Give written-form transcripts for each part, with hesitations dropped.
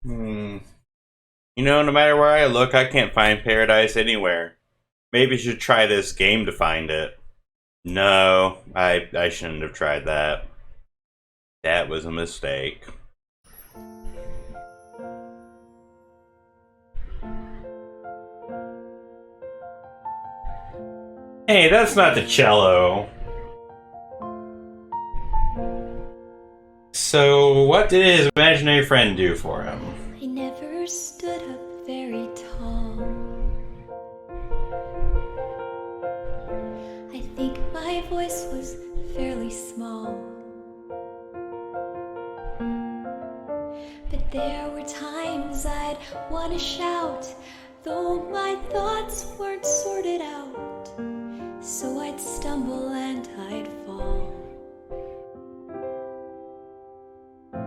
Hmm. You know, no matter where I look, I can't find paradise anywhere. Maybe I should try this game to find it. No, I shouldn't have tried that. That was a mistake. Hey, that's not the cello. So, what did his imaginary friend do for him? I never stood up very tall. I think my voice was fairly small. But there were times I'd want to shout, though my thoughts weren't sorted out. So I'd stumble and I'd fall. I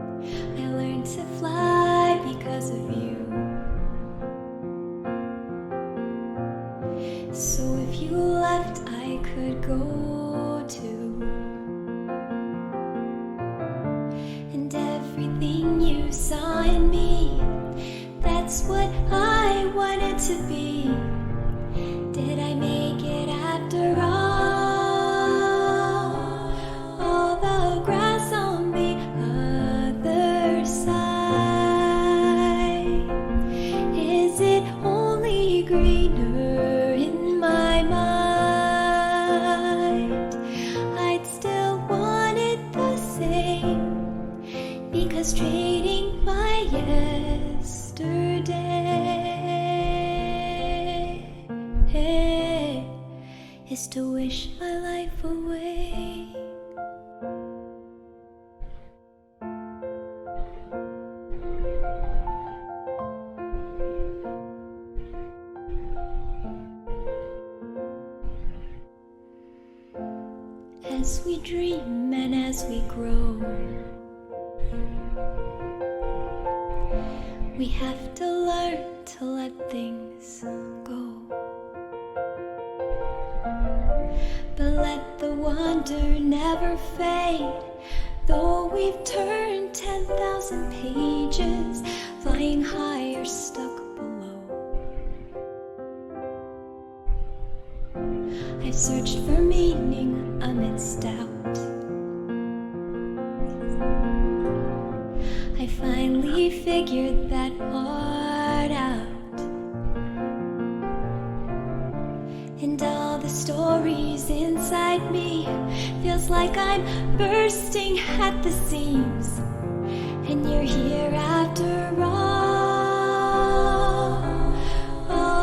learned to fly because of you. So if you left, I could go too. And everything you saw in me, that's what I wanted to be. Did I make it after all? All the grass on the other side, is it only greener in my mind? I'd still want it the same, because trading my yesterday is to wish my life away. As we dream and as we grow, we have to learn to let things go. But let the wonder never fade, though we've turned 10,000 pages, flying high or stuck below. I've searched for meaning amidst doubt. I finally figured that part out. And all the stories inside me feels like I'm bursting at the seams. And you're here after all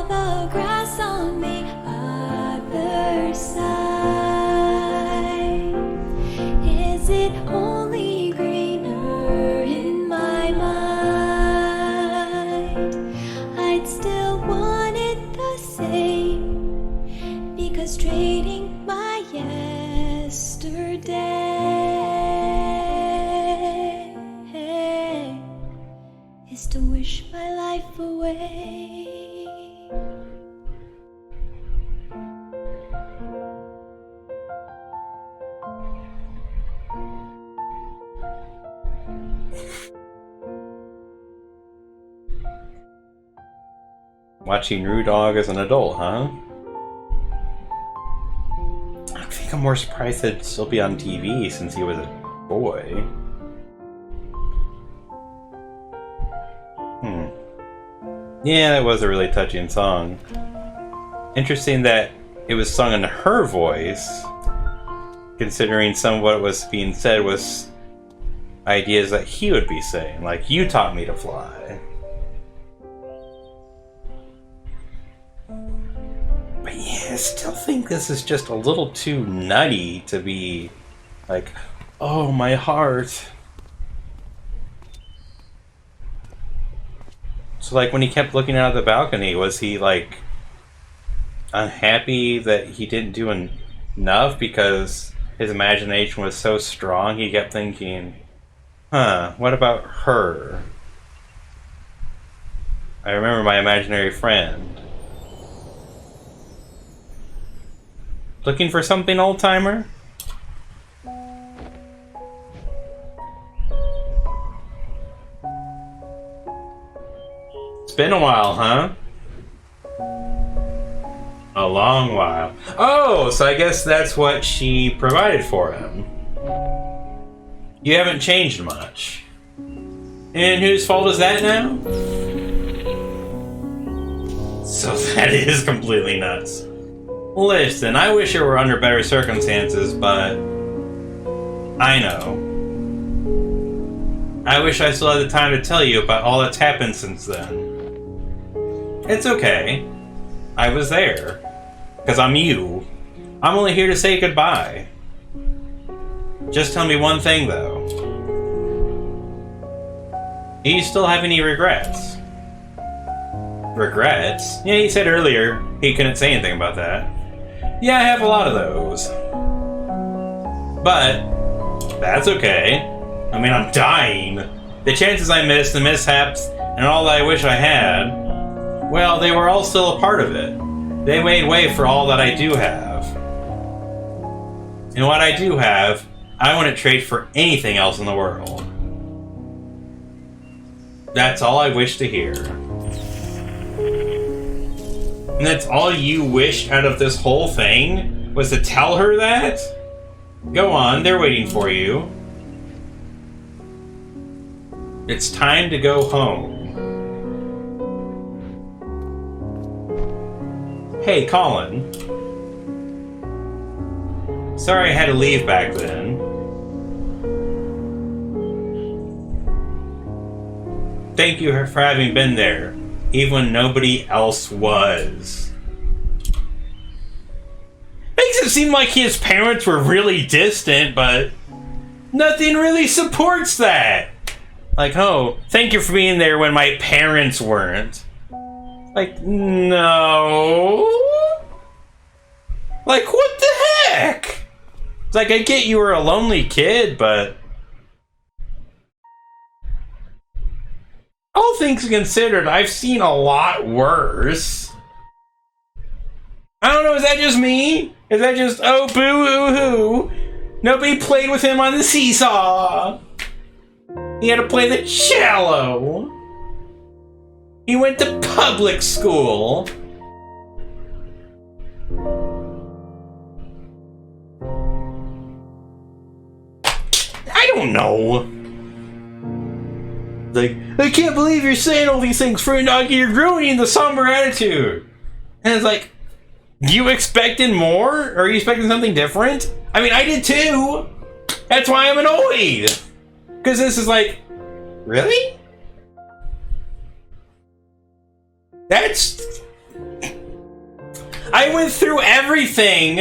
the grass on the other side, is it only greener in my mind? I'd still want it the same, because trading my yesterday is to wish my life away. Watching Rue Dog as an adult, huh? I think I'm more surprised that it'd still be on TV since he was a boy. Yeah, that was a really touching song. Interesting that it was sung in her voice, considering some of what was being said was ideas that he would be saying, like, you taught me to fly. But yeah, I still think this is just a little too nutty to be like, oh, my heart. So, like, when he kept looking out of the balcony, was he, like, unhappy that he didn't do enough because his imagination was so strong? He kept thinking, huh, what about her? I remember my imaginary friend. Looking for something, old-timer? It's been a while, huh? A long while. Oh, so I guess that's what she provided for him. You haven't changed much. And whose fault is that now? So that is completely nuts. Listen, I wish it were under better circumstances, but I know. I wish I still had the time to tell you about all that's happened since then. It's okay. I was there. Because I'm you. I'm only here to say goodbye. Just tell me one thing, though. Do you still have any regrets? Regrets? Yeah, he said earlier he couldn't say anything about that. Yeah, I have a lot of those. But that's okay. I mean, I'm dying. The chances I missed, the mishaps, and all that I wish I had, well, they were all still a part of it. They made way for all that I do have. And what I do have, I wouldn't trade for anything else in the world. That's all I wish to hear. And that's all you wished out of this whole thing? Was to tell her that? Go on, they're waiting for you. It's time to go home. Hey, Colin. Sorry I had to leave back then. Thank you for having been there, even when nobody else was. Makes it seem like his parents were really distant, but nothing really supports that. Like, oh, thank you for being there when my parents weren't. Like, no. Like, what the heck? It's like, I get you were a lonely kid, but all things considered, I've seen a lot worse. I don't know, is that just me? Is that just, oh, boo-hoo-hoo? Nobody played with him on the seesaw. He had to play the cello. He went to public school. I don't know. Like, I can't believe you're saying all these things, Fruitdog. You're ruining the somber attitude. And it's like, you expected more? Or are you expecting something different? I mean, I did too. That's why I'm annoyed. Because this is like, really? I went through everything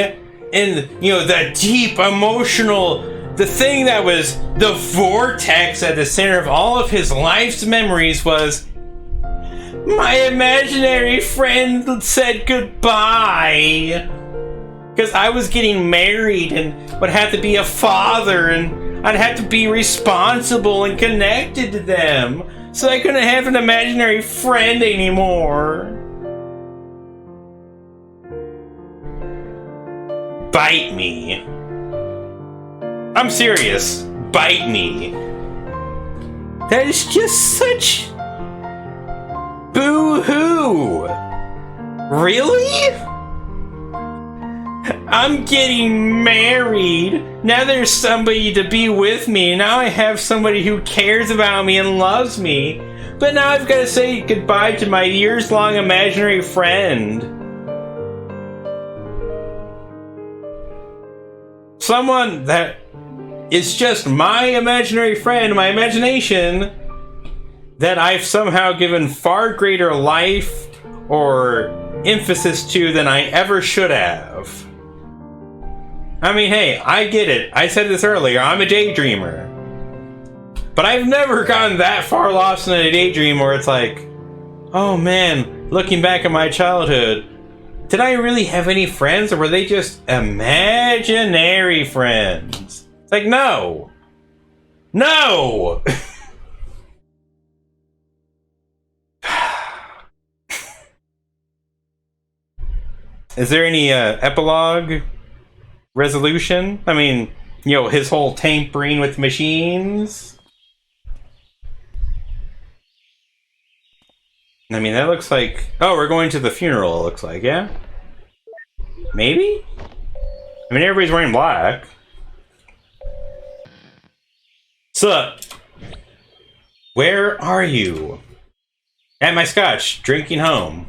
in, the deep emotional, the thing that was the vortex at the center of all of his life's memories was my imaginary friend said goodbye. Because I was getting married and would have to be a father and I'd have to be responsible and connected to them. So I couldn't have an imaginary friend anymore. Bite me. I'm serious. Bite me. That is just such boo-hoo. Really? I'm getting married. Now there's somebody to be with me. Now I have somebody who cares about me and loves me. But now I've got to say goodbye to my years-long imaginary friend. Someone that is just my imaginary friend, my imagination, that I've somehow given far greater life or emphasis to than I ever should have. I mean, hey, I get it. I said this earlier, I'm a daydreamer. But I've never gotten that far lost in a daydream where it's like, oh man, looking back at my childhood, did I really have any friends or were they just imaginary friends? It's like, no. No! Is there any epilogue? Resolution? I mean, his whole tampering with machines? I mean, that looks like... Oh, we're going to the funeral, it looks like, yeah? Maybe? I mean, everybody's wearing black. Sup? Where are you? At my scotch, drinking home.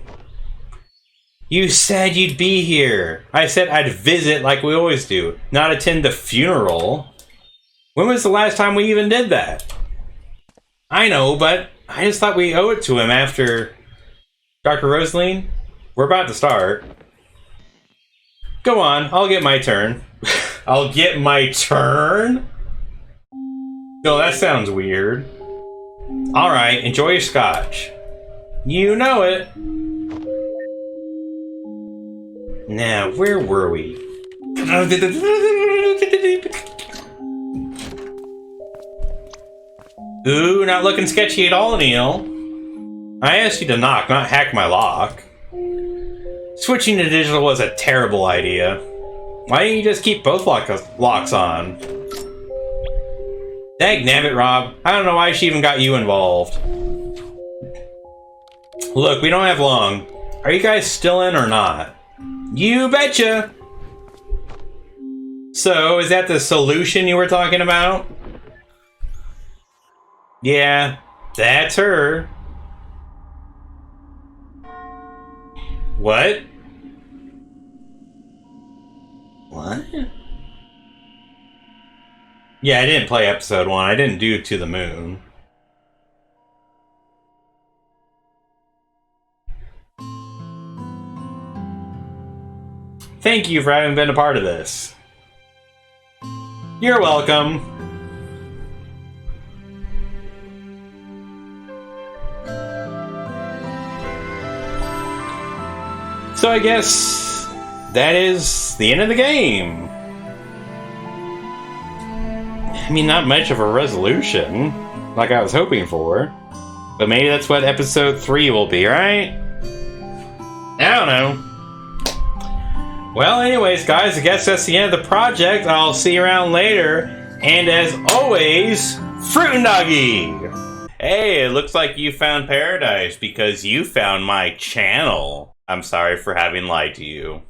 You said you'd be here. I said I'd visit like we always do, not attend the funeral. When was the last time we even did that? I know, but I just thought we owe it to him after... Dr. Rosaline, we're about to start. Go on, I'll get my turn. I'll get my turn? No, that sounds weird. Alright, enjoy your scotch. You know it. Now, where were we? Ooh, not looking sketchy at all, Neil. I asked you to knock, not hack my lock. Switching to digital was a terrible idea. Why don't you just keep both locks on? Dagnabbit, Rob. I don't know why she even got you involved. Look, we don't have long. Are you guys still in or not? You betcha! So, is that the solution you were talking about? Yeah, that's her. What? What? Yeah, I didn't play episode 1. I didn't do To the Moon. Thank you for having been a part of this. You're welcome. So I guess that is the end of the game. I mean, not much of a resolution, like I was hoping for. But maybe that's what episode 3 will be, right? I don't know. Well, anyways, guys, I guess that's the end of the project. I'll see you around later. And as always, Fruit and Doggy! Hey, it looks like you found paradise because you found my channel. I'm sorry for having lied to you.